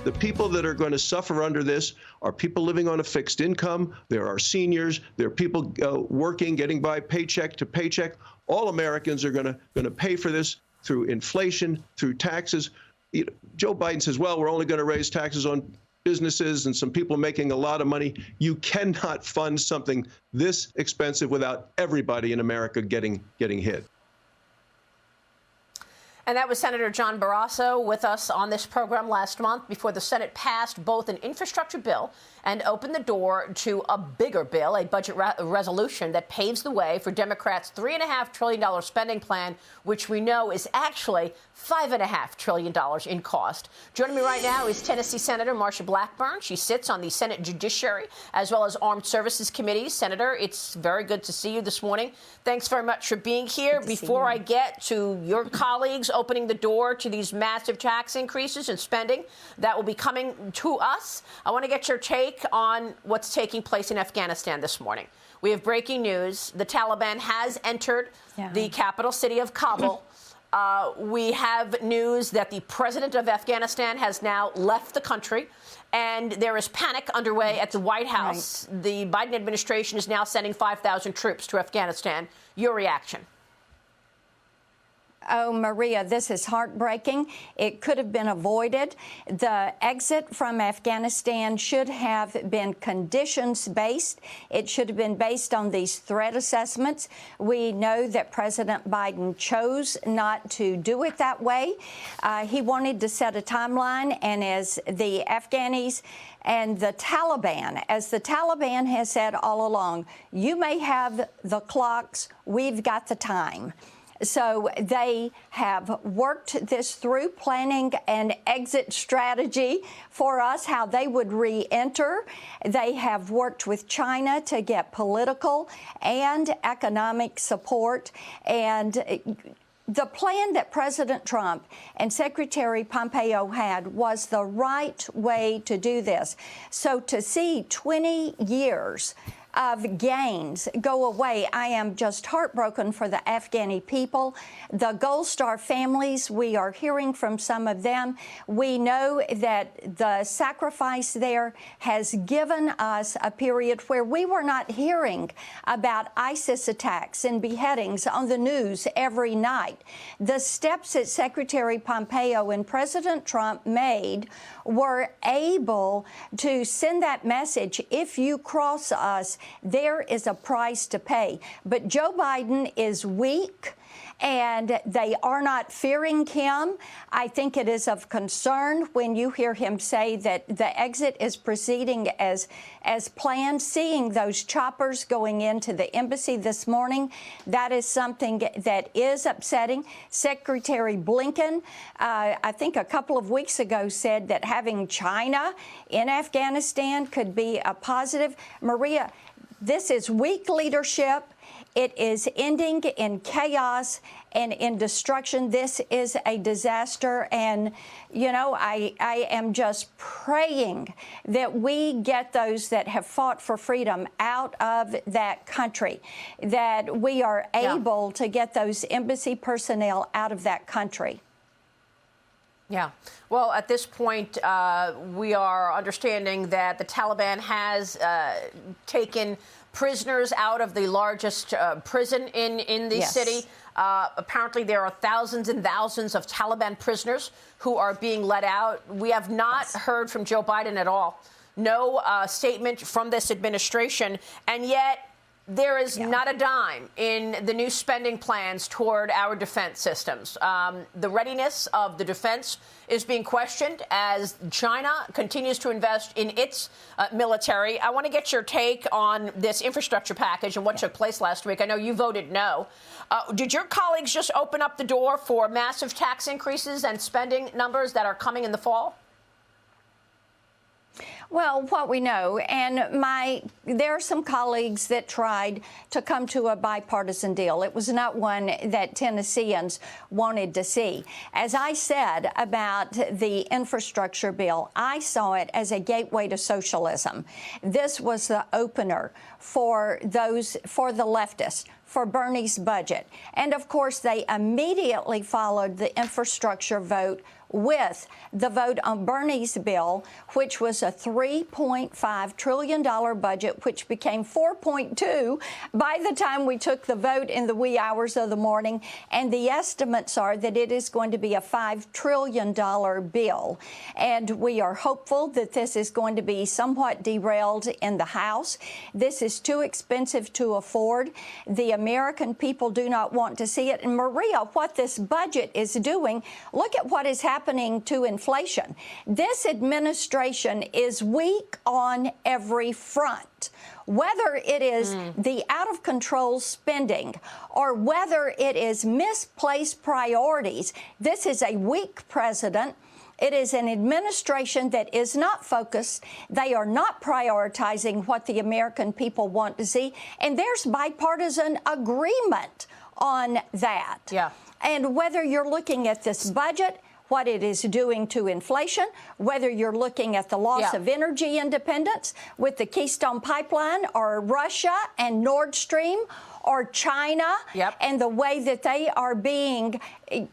The people that are going to suffer under this are people living on a fixed income. There are seniors. There are people working, getting by paycheck to paycheck. All Americans are going to pay for this through inflation, through taxes. Joe Biden says, well, we're only going to raise taxes on businesses and some people making a lot of money. You cannot fund something this expensive without everybody in America getting hit. And that was Senator John Barrasso with us on this program last month before the Senate passed both an infrastructure bill and opened the door to a bigger bill, a budget resolution that paves the way for Democrats' $3.5 trillion spending plan, which we know is actually $5.5 trillion in cost. Joining me right now is Tennessee Senator Marsha Blackburn. She sits on the Senate Judiciary as well as Armed Services Committee. Senator, it's very good to see you this morning. Thanks very much for being here. Before I get to your colleagues opening the door to these massive tax increases and spending that will be coming to us, I want to get your take on what's taking place in Afghanistan this morning. We have breaking news. The Taliban has entered the capital city of Kabul. We have news that the president of Afghanistan has now left the country, and there is panic underway at the White House. Right. The Biden administration is now sending 5,000 troops to Afghanistan. Your reaction? Oh, Maria, this is heartbreaking. It could have been avoided. The exit from Afghanistan should have been conditions-based. It should have been based on these threat assessments. We know that President Biden chose not to do it that way. He wanted to set a timeline, and as the Afghanis and the Taliban, as the Taliban has said all along, you may have the clocks, we've got the time. So they have worked this through, planning an exit strategy for us, how they would re-enter. They have worked with China to get political and economic support. And the plan that President Trump and Secretary Pompeo had was the right way to do this. So to see 20 years of gains go away, I am just heartbroken for the Afghani people. The Gold Star families, we are hearing from some of them. We know that the sacrifice there has given us a period where we were not hearing about ISIS attacks and beheadings on the news every night. The steps that Secretary Pompeo and President Trump made were able to send that message: if you cross us, there is a price to pay. But Joe Biden is weak, and they are not fearing him. I think it is of concern when you hear him say that the exit is proceeding as planned. Seeing those choppers going into the embassy this morning, that is something that is upsetting. Secretary Blinken, I think a couple of weeks ago, said that having China in Afghanistan could be a positive. Maria, this is weak leadership. It is ending in chaos and in destruction. This is a disaster. And, you know, I am just praying that we get those that have fought for freedom out of that country, that we are able to get those embassy personnel out of that country. Yeah. Well, at this point, we are understanding that the Taliban has taken prisoners out of the largest prison in the city. Apparently, there are thousands and thousands of Taliban prisoners who are being let out. We have not heard from Joe Biden at all. No statement from this administration. And yet, there is not a dime in the new spending plans toward our defense systems. The readiness of the defense is being questioned as China continues to invest in its military. I want to get your take on this infrastructure package and what took place last week. I know you voted no. Did your colleagues just open up the door for massive tax increases and spending numbers that are coming in the fall? Well, what we know, and there are some colleagues that tried to come to a bipartisan deal. It was not one that Tennesseans wanted to see. As I said about the infrastructure bill, I saw it as a gateway to socialism. This was the opener for the leftists, for Bernie's budget. And of course, they immediately followed the infrastructure vote with the vote on Bernie's bill, which was a $3.5 trillion budget, which became $4.2 by the time we took the vote in the wee hours of the morning. And the estimates are that it is going to be a $5 trillion bill. And we are hopeful that this is going to be somewhat derailed in the House. This is too expensive to afford. The American people do not want to see it. And Maria, what this budget is doing, look at what is happening to inflation. This administration is weak on every front. Whether it is the out-of-control spending or whether it is misplaced priorities, this is a weak president. It is an administration that is not focused. They are not prioritizing what the American people want to see. And there's bipartisan agreement on that. Yeah. And whether you're looking at this budget, what it is doing to inflation, whether you're looking at the loss of energy independence with the Keystone Pipeline or Russia and Nord Stream or China and the way that they are being,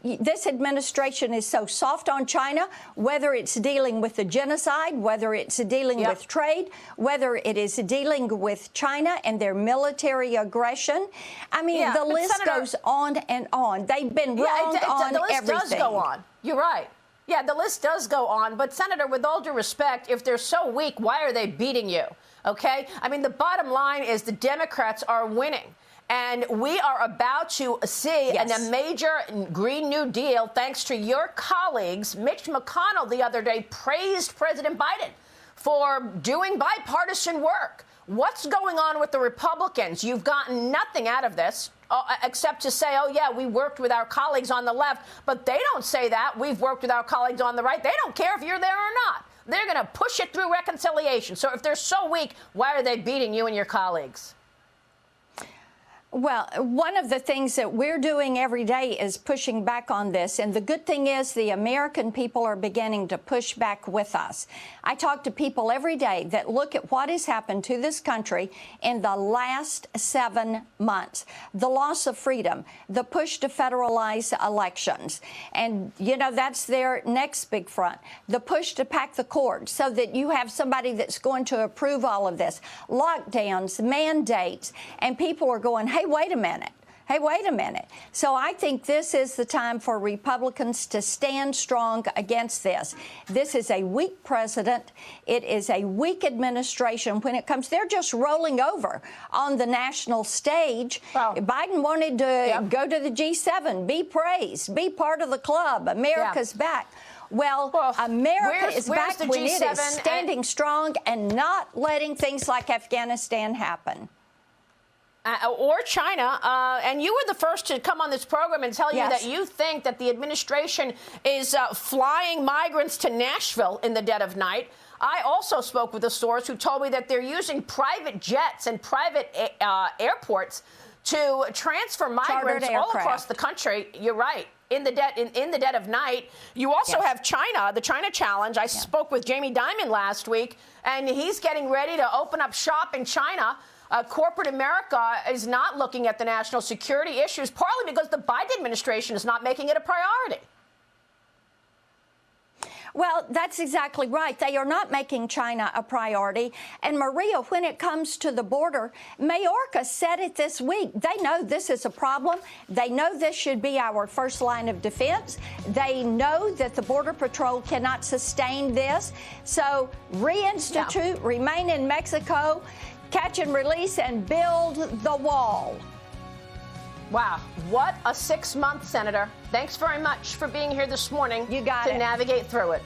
this administration is so soft on China, whether it's dealing with the genocide, whether it's dealing with trade, whether it is dealing with China and their military aggression. I mean, the list goes on and on. They've been wrong on the list everything. Does go on. You're right. Yeah, the list does go on. But, Senator, with all due respect, if they're so weak, why are they beating you? Okay? I mean, the bottom line is the Democrats are winning. And we are about to see a major Green New Deal, thanks to your colleagues. Mitch McConnell the other day praised President Biden for doing bipartisan work. What's going on with the Republicans? You've gotten nothing out of this except to say, oh, yeah, we worked with our colleagues on the left. But they don't say that. We've worked with our colleagues on the right. They don't care if you're there or not. They're going to push it through reconciliation. So if they're so weak, why are they beating you and your colleagues? Well, one of the things that we're doing every day is pushing back on this. And the good thing is the American people are beginning to push back with us. I talk to people every day that look at what has happened to this country in the last 7 months. The loss of freedom, the push to federalize elections. And, you know, that's their next big front. The push to pack the court so that you have somebody that's going to approve all of this. Lockdowns, mandates, and people are going, hey, wait a minute. Hey, wait a minute. So I think this is the time for Republicans to stand strong against this. This is a weak president. It is a weak administration when it comes. They're just rolling over on the national stage. Wow. Biden wanted to go to the G7, be praised, be part of the club. America's back. Well, America is back when it is standing strong and not letting things like Afghanistan happen. Or China, and you were the first to come on this program and tell you that you think that the administration is flying migrants to Nashville in the dead of night. I also spoke with a source who told me that they're using private jets and private airports to transfer migrants all across the country. You're right. In the dead of night. You also have China, the China challenge. I spoke with Jamie Dimon last week, and he's getting ready to open up shop in China. Corporate America is not looking at the national security issues, partly because the Biden administration is not making it a priority. Well, that's exactly right. They are not making China a priority. And Maria, when it comes to the border, Mayorkas said it this week. They know this is a problem. They know this should be our first line of defense. They know that the Border Patrol cannot sustain this. So reinstitute, remain in Mexico, catch and release, and build the wall. Wow, what a 6 month, Senator. Thanks very much for being here this morning to navigate through it.